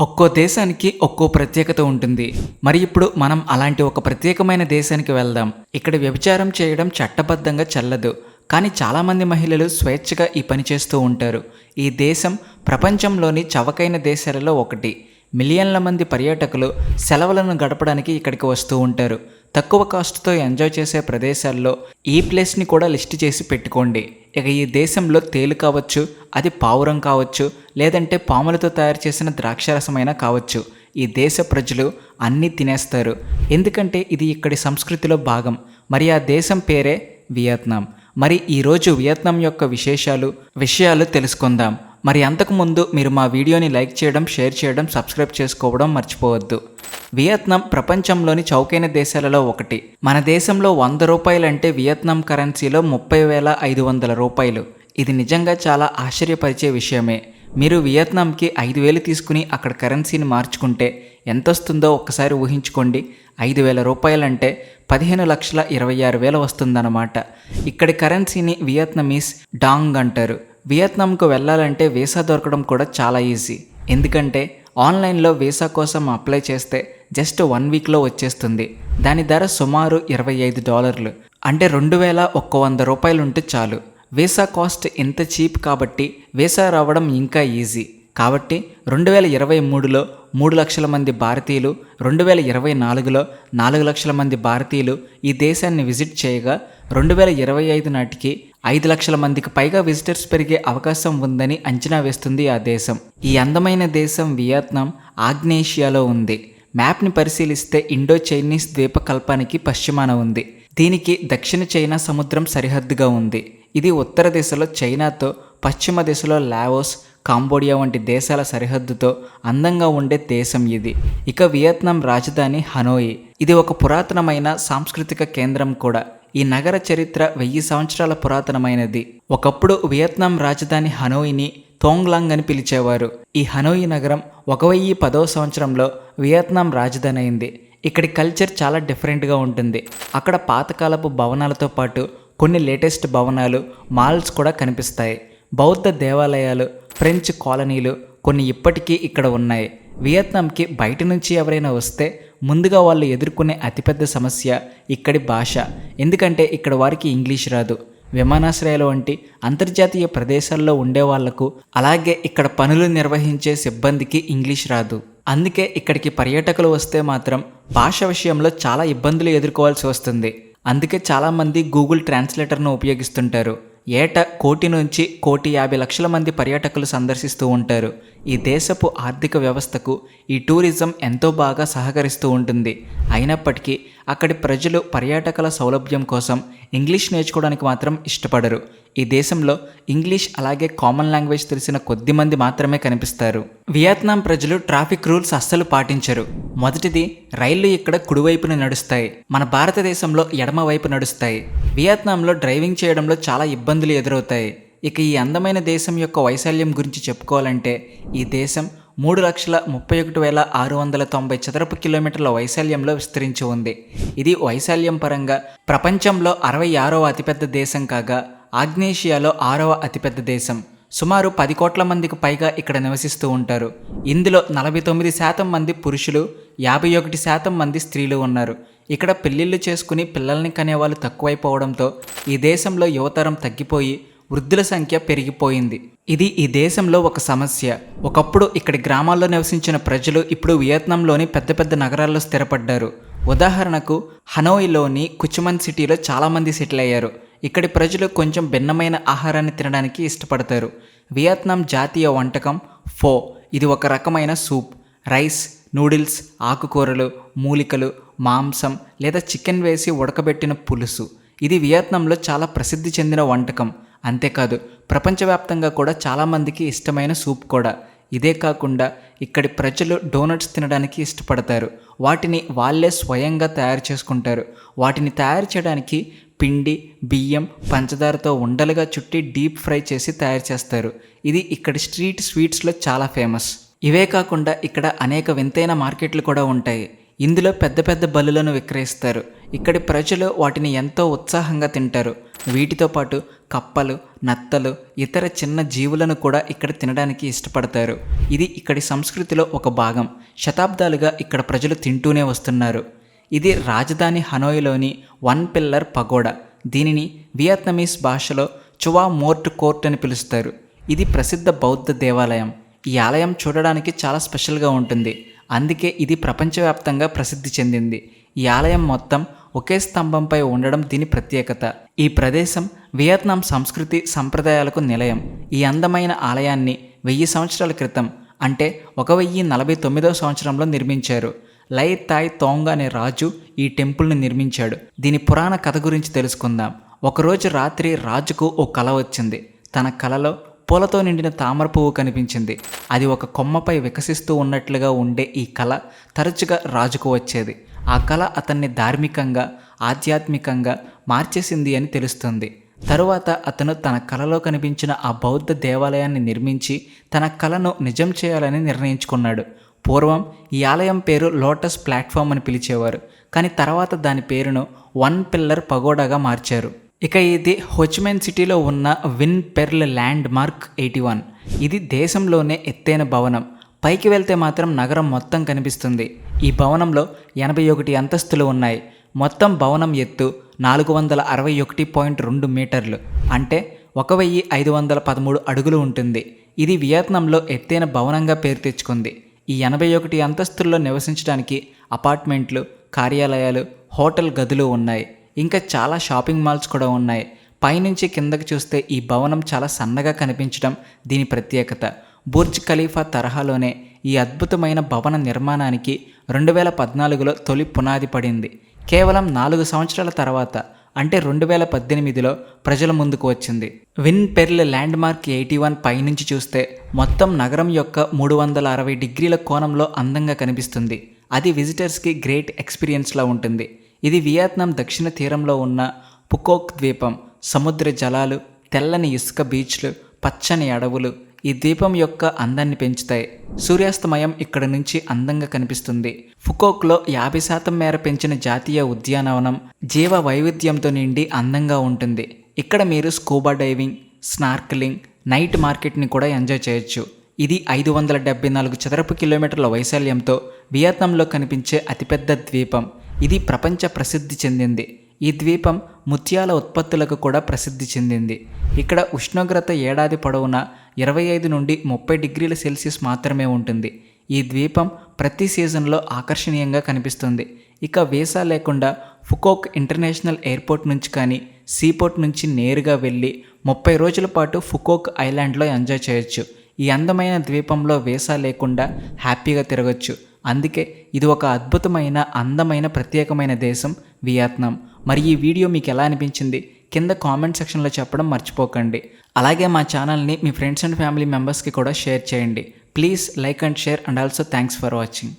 ఒక్కో దేశానికి ఒక్కో ప్రత్యేకత ఉంటుంది. మరి ఇప్పుడు మనం అలాంటి ఒక ప్రత్యేకమైన దేశానికి వెళ్దాం. ఇక్కడ వ్యభిచారం చేయడం చట్టబద్ధంగా చెల్లదు. కానీ చాలామంది మహిళలు స్వేచ్ఛగా ఈ పని చేస్తూ ఉంటారు. ఈ దేశం ప్రపంచంలోని చవకైన దేశాలలో ఒకటి. మిలియన్ల మంది పర్యాటకులు సెలవులను గడపడానికి ఇక్కడికి వస్తూ ఉంటారు. తక్కువ కాస్ట్తో ఎంజాయ్ చేసే ప్రదేశాల్లో ఈ ప్లేస్ని కూడా లిస్ట్ చేసి పెట్టుకోండి. ఇక ఈ దేశంలో తేలు కావచ్చు, అది పావురం కావచ్చు, లేదంటే పాములతో తయారు చేసిన ద్రాక్షరసమైనా కావచ్చు. ఈ దేశ ప్రజలు అన్నీ తినేస్తారు, ఎందుకంటే ఇది ఇక్కడి సంస్కృతిలో భాగం. మరి ఆ దేశం పేరే వియత్నాం. మరి ఈరోజు వియత్నాం యొక్క విషయాలు తెలుసుకుందాం. మరి అంతకుముందు మీరు మా వీడియోని లైక్ చేయడం, షేర్ చేయడం, సబ్స్క్రైబ్ చేసుకోవడం మర్చిపోవద్దు. వియత్నాం ప్రపంచంలోని చౌకైన దేశాలలో ఒకటి. మన దేశంలో 100 రూపాయలు అంటే వియత్నాం కరెన్సీలో 30,500 రూపాయలు. ఇది నిజంగా చాలా ఆశ్చర్యపరిచే విషయమే. మీరు వియత్నాంకి 5,000 తీసుకుని అక్కడ కరెన్సీని మార్చుకుంటే ఎంత వస్తుందో ఒక్కసారి ఊహించుకోండి. 5,000 రూపాయలంటే 15,26,000 వస్తుందన్నమాట. ఇక్కడి కరెన్సీని వియత్నమీస్ డాంగ్ అంటారు. వియత్నాంకు వెళ్ళాలంటే వీసా దొరకడం కూడా చాలా ఈజీ. ఎందుకంటే ఆన్లైన్లో వీసా కోసం అప్లై చేస్తే జస్ట్ 1 వీక్లో వచ్చేస్తుంది. దాని ధర సుమారు $25, అంటే 2,100 రూపాయలు ఉంటే చాలు. వీసా కాస్ట్ ఇంత చీప్ కాబట్టి వీసా రావడం ఇంకా ఈజీ. కాబట్టి 2023లో 3 లక్షల మంది భారతీయులు, 2024లో 4 లక్షల మంది భారతీయులు ఈ దేశాన్ని విజిట్ చేయగా 2025 నాటికి 5 లక్షల మందికి పైగా విజిటర్స్ పెరిగే అవకాశం ఉందని అంచనా వేస్తుంది ఆ దేశం. ఈ అందమైన దేశం వియత్నాం ఆగ్నేషియాలో ఉంది. మ్యాప్ని పరిశీలిస్తే ఇండో చైనీస్ ద్వీపకల్పానికి పశ్చిమాన ఉంది. దీనికి దక్షిణ చైనా సముద్రం సరిహద్దుగా ఉంది. ఇది ఉత్తర దిశలో చైనాతో, పశ్చిమ దిశలో లావోస్, కాంబోడియా వంటి దేశాల సరిహద్దుతో అందంగా ఉండే దేశం ఇది. ఇక వియత్నాం రాజధాని హనోయి. ఇది ఒక పురాతనమైన సాంస్కృతిక కేంద్రం కూడా. ఈ నగర చరిత్ర 1000 సంవత్సరాల పురాతనమైనది. ఒకప్పుడు వియత్నాం రాజధాని హనోయిని తోంగ్లాంగ్ అని పిలిచేవారు. ఈ హనోయి నగరం 1010వ సంవత్సరంలో వియత్నాం రాజధాని అయింది. ఇక్కడి కల్చర్ చాలా డిఫరెంట్గా ఉంటుంది. అక్కడ పాతకాలపు భవనాలతో పాటు కొన్ని లేటెస్ట్ భవనాలు, మాల్స్ కూడా కనిపిస్తాయి. బౌద్ధ దేవాలయాలు, ఫ్రెంచ్ కాలనీలు కొన్ని ఇప్పటికీ ఇక్కడ ఉన్నాయి. వియత్నాంకి బయట నుంచి ఎవరైనా వస్తే ముందుగా వాళ్ళు ఎదుర్కొనే అతిపెద్ద సమస్య ఇక్కడి భాష. ఎందుకంటే ఇక్కడ వారికి ఇంగ్లీష్ రాదు. విమానాశ్రయాలు వంటి అంతర్జాతీయ ప్రదేశాల్లో ఉండే వాళ్లకు, అలాగే ఇక్కడ పనులు నిర్వహించే సిబ్బందికి ఇంగ్లీష్ రాదు. అందుకే ఇక్కడికి పర్యాటకులు వస్తే మాత్రం భాష విషయంలో చాలా ఇబ్బందులు ఎదుర్కోవాల్సి వస్తుంది. అందుకే చాలామంది గూగుల్ ట్రాన్స్లేటర్ను ఉపయోగిస్తుంటారు. ఏటా 1 కోటి నుంచి 1,50,00,000 మంది పర్యాటకులు సందర్శిస్తూ ఉంటారు. ఈ దేశపు ఆర్థిక వ్యవస్థకు ఈ టూరిజం ఎంతో బాగా సహకరిస్తూ ఉంటుంది. అయినప్పటికీ అక్కడి ప్రజలు పర్యాటకుల సౌలభ్యం కోసం ఇంగ్లీష్ నేర్చుకోవడానికి మాత్రం ఇష్టపడరు. ఈ దేశంలో ఇంగ్లీష్ అలాగే కామన్ లాంగ్వేజ్ తెలిసిన కొద్ది మంది మాత్రమే కనిపిస్తారు. వియత్నాం ప్రజలు ట్రాఫిక్ రూల్స్ అస్సలు పాటించరు. మొదటిది, రైళ్లు ఇక్కడ కుడివైపున నడుస్తాయి, మన భారతదేశంలో ఎడమ వైపు నడుస్తాయి. వియత్నాంలో డ్రైవింగ్ చేయడంలో చాలా ఇబ్బందులు ఎదురవుతాయి. ఇక ఈ అందమైన దేశం యొక్క వైశాల్యం గురించి చెప్పుకోవాలంటే ఈ దేశం 3,31,690 చదరపు కిలోమీటర్ల వైశాల్యంలో విస్తరించి ఉంది. ఇది వైశాల్యం పరంగా ప్రపంచంలో 66వ అతిపెద్ద దేశం కాగా ఆగ్నేషియాలో 6వ అతిపెద్ద దేశం. సుమారు 10 కోట్ల మందికి పైగా ఇక్కడ నివసిస్తూ ఉంటారు. ఇందులో 49% మంది పురుషులు, 51% మంది స్త్రీలు ఉన్నారు. ఇక్కడ పెళ్లిళ్ళు చేసుకుని పిల్లల్ని కనేవాళ్ళు తక్కువైపోవడంతో ఈ దేశంలో యువతరం తగ్గిపోయి వృద్ధుల సంఖ్య పెరిగిపోయింది. ఇది ఈ దేశంలో ఒక సమస్య. ఒకప్పుడు ఇక్కడి గ్రామాల్లో నివసించిన ప్రజలు ఇప్పుడు వియత్నాంలోని పెద్ద పెద్ద నగరాల్లో స్థిరపడ్డారు. ఉదాహరణకు హనోయిలోని కుచుమన్ సిటీలో చాలామంది సెటిల్ అయ్యారు. ఇక్కడి ప్రజలు కొంచెం భిన్నమైన ఆహారాన్ని తినడానికి ఇష్టపడతారు. వియత్నాం జాతీయ వంటకం ఫో. ఇది ఒక రకమైన సూప్. రైస్, నూడిల్స్, ఆకుకూరలు, మూలికలు, మాంసం లేదా చికెన్ వేసి ఉడకబెట్టిన పులుసు. ఇది వియత్నాంలో చాలా ప్రసిద్ధి చెందిన వంటకం. అంతేకాదు ప్రపంచవ్యాప్తంగా కూడా చాలామందికి ఇష్టమైన సూప్ కూడా. ఇదే కాకుండా ఇక్కడి ప్రజలు డోనట్స్ తినడానికి ఇష్టపడతారు. వాటిని వాళ్ళే స్వయంగా తయారు చేసుకుంటారు. వాటిని తయారు చేయడానికి పిండి, బియ్యం, పంచదారతో ఉండలుగా చుట్టి డీప్ ఫ్రై చేసి తయారు చేస్తారు. ఇది ఇక్కడి స్ట్రీట్ స్వీట్స్లో చాలా ఫేమస్. ఇవే కాకుండా ఇక్కడ అనేక వింతైన మార్కెట్లు కూడా ఉంటాయి. ఇందులో పెద్ద పెద్ద బలులను విక్రయిస్తారు. ఇక్కడి ప్రజలు వాటిని ఎంతో ఉత్సాహంగా తింటారు. వీటితో పాటు కప్పలు, నత్తలు, ఇతర చిన్న జీవులను కూడా ఇక్కడ తినడానికి ఇష్టపడతారు. ఇది ఇక్కడి సంస్కృతిలో ఒక భాగం. శతాబ్దాలుగా ఇక్కడ ప్రజలు తింటూనే వస్తున్నారు. ఇది రాజధాని హనోయిలోని వన్ పిల్లర్ పగోడా. దీనిని వియత్నమీస్ భాషలో చువా మోర్ట్ కోర్ట్ అని పిలుస్తారు. ఇది ప్రసిద్ధ బౌద్ధ దేవాలయం. ఈ ఆలయం చూడడానికి చాలా స్పెషల్గా ఉంటుంది. అందుకే ఇది ప్రపంచవ్యాప్తంగా ప్రసిద్ధి చెందింది. ఈ ఆలయం మొత్తం ఒకే స్తంభంపై ఉండడం దీని ప్రత్యేకత. ఈ ప్రదేశం వియత్నాం సంస్కృతి సంప్రదాయాలకు నిలయం. ఈ అందమైన ఆలయాన్ని 1000 సంవత్సరాల క్రితం అంటే 1049వ సంవత్సరంలో నిర్మించారు. లై తాయ్ తోంగ్ అనే రాజు ఈ టెంపుల్ని నిర్మించాడు. దీని పురాణ కథ గురించి తెలుసుకుందాం. ఒకరోజు రాత్రి రాజుకు ఓ కల వచ్చింది. తన కలలో పూలతో నిండిన తామర పువ్వు కనిపించింది. అది ఒక కొమ్మపై వికసిస్తూ ఉన్నట్లుగా ఉండే ఈ కళ తరచుగా రాజుకు వచ్చేది. ఆ కళ అతన్ని ధార్మికంగా, ఆధ్యాత్మికంగా మార్చేసింది అని తెలుస్తుంది. తరువాత అతను తన కలలో కనిపించిన ఆ బౌద్ధ దేవాలయాన్ని నిర్మించి తన కలను నిజం చేయాలని నిర్ణయించుకున్నాడు. పూర్వం ఈ ఆలయం పేరు లోటస్ ప్లాట్ఫామ్ అని పిలిచేవారు. కానీ తర్వాత దాని పేరును వన్ పిల్లర్ పగోడాగా మార్చారు. ఇక ఇది హోచిమిన్ సిటీలో ఉన్న విన్ పెర్ల్ ల్యాండ్ మార్క్ 81. ఇది దేశంలోనే ఎత్తైన భవనం. పైకి వెళ్తే మాత్రం నగరం మొత్తం కనిపిస్తుంది. ఈ భవనంలో 81 అంతస్తులు ఉన్నాయి. మొత్తం భవనం ఎత్తు 461.2 మీటర్లు అంటే 1513 అడుగులు ఉంటుంది. ఇది వియత్నాంలో ఎత్తైన భవనంగా పేరు తెచ్చుకుంది. ఈ 81 అంతస్తుల్లో నివసించడానికి అపార్ట్మెంట్లు, కార్యాలయాలు, హోటల్ గదులు ఉన్నాయి. ఇంకా చాలా షాపింగ్ మాల్స్ కూడా ఉన్నాయి. పైనుంచి కిందకి చూస్తే ఈ భవనం చాలా సన్నగా కనిపించడం దీని ప్రత్యేకత. బుర్జ్ ఖలీఫా తరహాలోనే ఈ అద్భుతమైన భవన నిర్మాణానికి 2014లో తొలి పునాది పడింది. కేవలం 4 సంవత్సరాల తర్వాత అంటే 2018లో ప్రజల ముందుకు వచ్చింది. విన్ పెర్ల్ ల్యాండ్ మార్క్ 81 పైనుంచి చూస్తే మొత్తం నగరం యొక్క 360 డిగ్రీల కోణంలో అందంగా కనిపిస్తుంది. అది విజిటర్స్కి గ్రేట్ ఎక్స్పీరియన్స్లా ఉంటుంది. ఇది వియత్నాం దక్షిణ తీరంలో ఉన్న పుకోక్ ద్వీపం. సముద్ర జలాలు, తెల్లని ఇసుక బీచ్లు, పచ్చని అడవులు ఈ ద్వీపం యొక్క అందాన్ని పెంచుతాయి. సూర్యాస్తమయం ఇక్కడ నుంచి అందంగా కనిపిస్తుంది. ఫుకోక్లో 50% మేర పెంచిన జాతీయ ఉద్యానవనం జీవ వైవిధ్యంతో నిండి అందంగా ఉంటుంది. ఇక్కడ మీరు స్కూబా డైవింగ్, స్నార్క్లింగ్, నైట్ మార్కెట్ని కూడా ఎంజాయ్ చేయొచ్చు. ఇది 574 చదరపు కిలోమీటర్ల వైశాల్యంతో వియత్నాంలో కనిపించే అతిపెద్ద ద్వీపం. ఇది ప్రపంచ ప్రసిద్ధి చెందింది. ఈ ద్వీపం ముత్యాల ఉత్పత్తులకు కూడా ప్రసిద్ధి చెందింది. ఇక్కడ ఉష్ణోగ్రత ఏడాది పొడవునా 25 నుండి 30 డిగ్రీల సెల్సియస్ మాత్రమే ఉంటుంది. ఈ ద్వీపం ప్రతి సీజన్లో ఆకర్షణీయంగా కనిపిస్తుంది. ఇక వీసా లేకుండా ఫుకోక్ ఇంటర్నేషనల్ ఎయిర్పోర్ట్ నుంచి కానీ సీపోర్ట్ నుంచి నేరుగా వెళ్ళి 30 రోజుల పాటు ఫుకోక్ ఐలాండ్లో ఎంజాయ్ చేయొచ్చు. ఈ అందమైన ద్వీపంలో వీసా లేకుండా హ్యాపీగా తిరగచ్చు. అందుకే ఇది ఒక అద్భుతమైన, అందమైన, ప్రత్యేకమైన దేశం వియత్నాం. మరి ఈ వీడియో మీకు ఎలా అనిపించింది కింద కామెంట్ సెక్షన్లో చెప్పడం మర్చిపోకండి. అలాగే మా ఛానల్ని మీ ఫ్రెండ్స్ అండ్ ఫ్యామిలీ మెంబర్స్కి కూడా షేర్ చేయండి. Please like and share and also thanks for watching.